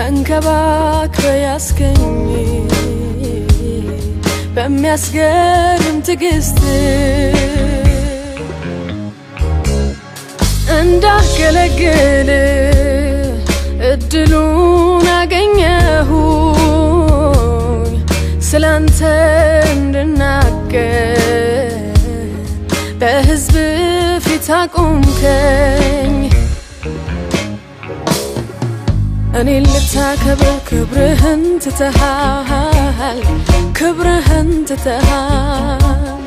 ተንከባክበ ያስገኝ በሚያስገርም ትዕግስት እንዳገለግል እድሉን አገኘሁኝ ስላንተ እንድናገር በሕዝብ ፊት አቆምከኝ እኔን ልታከብር ክብርህን ትተሃል ክብርህን ትተሃል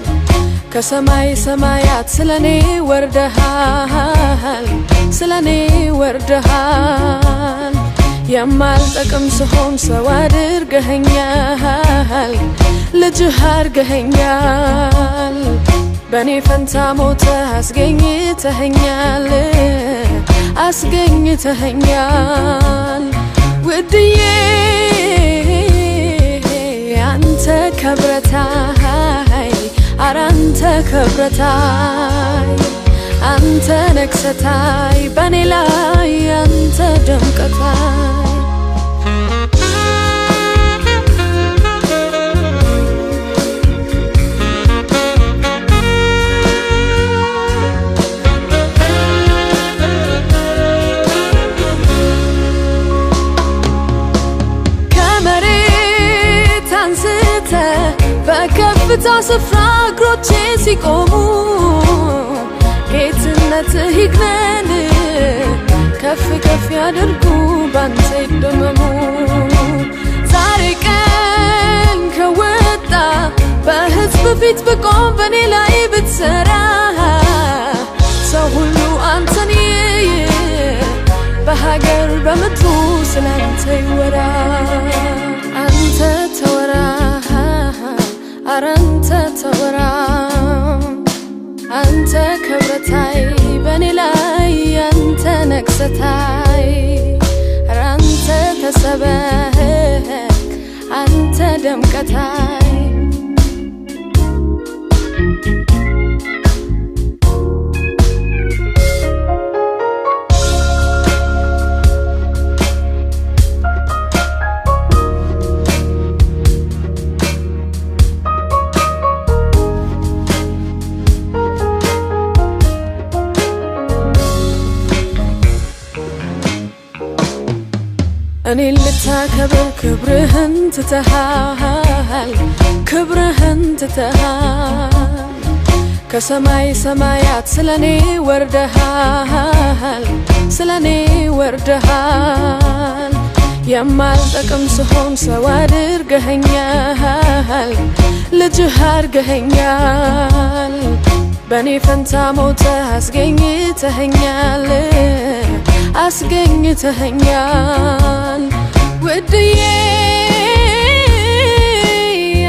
ከሰማይ ሰማያት ስለኔ ወርደሃል ስለኔ ወርደሃል የማልጠቅም ስሆን ሰው አድርገኸኛል ልጅህ አድርገኸኛል በኔ ፈንታ ሞተህ አስገኝተኸኛል አስገኝተኸኛል ውድዬ አንተ ከብረታይ አራንተ ከብረታይ አንተ ነክሰታይ በኔ ላይ አንተ ደምቀታይ በከፍታ ስፍራ እግሮቼ ሲቆሙ ጌትነትህ ይግነን ከፍ ከፍ ያድርጉ ባንተ ይደመሙ ዛሬ ቀን ከወጣ በሕዝብ ፊት ብቆም በኔ ላይ ብትሰራ ሰው ሁሉ አንተን ይይ በሀገር በምድሩ ስላንተ ይወራ አንተ ተወራ አራንተ ተወራ አንተ ከብረታይ በኔ ላይ አንተ ነክሰታይ አራንተ ተሰበክ አንተ ደምቀታይ እኔን ልታከብር ክብርህን ትተሃል ክብርህን ትተሃል ከሰማይ ሰማያት ስለኔ ወርደሃል ስለኔ ወርደሃል የማልጠቅም ስሆን ሰው አድርገኸኛል ልጅህ አድርገኸኛል በኔ ፈንታ ሞተህ አስገኝተኸኛል አስገኝተኸኛል ውድዬ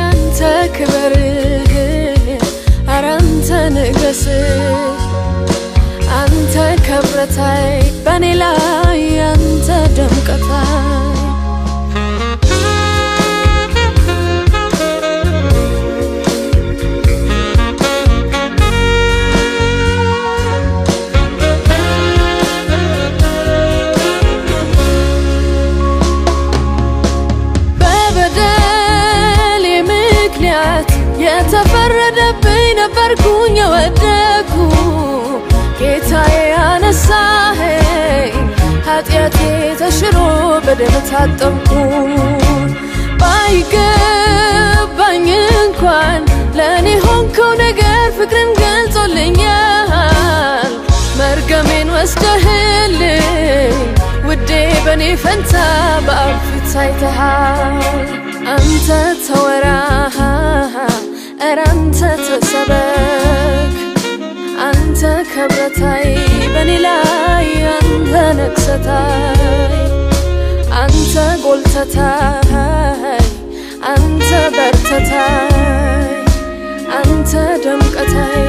አንተ ክበር አራንተ ንገስ አንተ ከብረታይ በኔ ላይ አንተ ደምቀታይ የተፈረደብኝ ነበርኩኝ የወደኩ ጌታዬ አነሳኸኝ ኃጢአቴ ተሽሮ በደም ታጠብኩ ባይገባኝ እንኳን ለእኔ ሆንከው ነገር ፍቅርን ገልጾልኛል መርገሜን ወስደህልኝ ውዴ በኔ ፈንታ በአብ ፊት ታይተሃል አንተ ተወራ አራንተ ተሰበክ አንተ ከብረታይ በኔ ላይ አንተ ነክሰታይ አንተ ጎልተታይ አንተ በርተታይ አንተ ደምቀታይ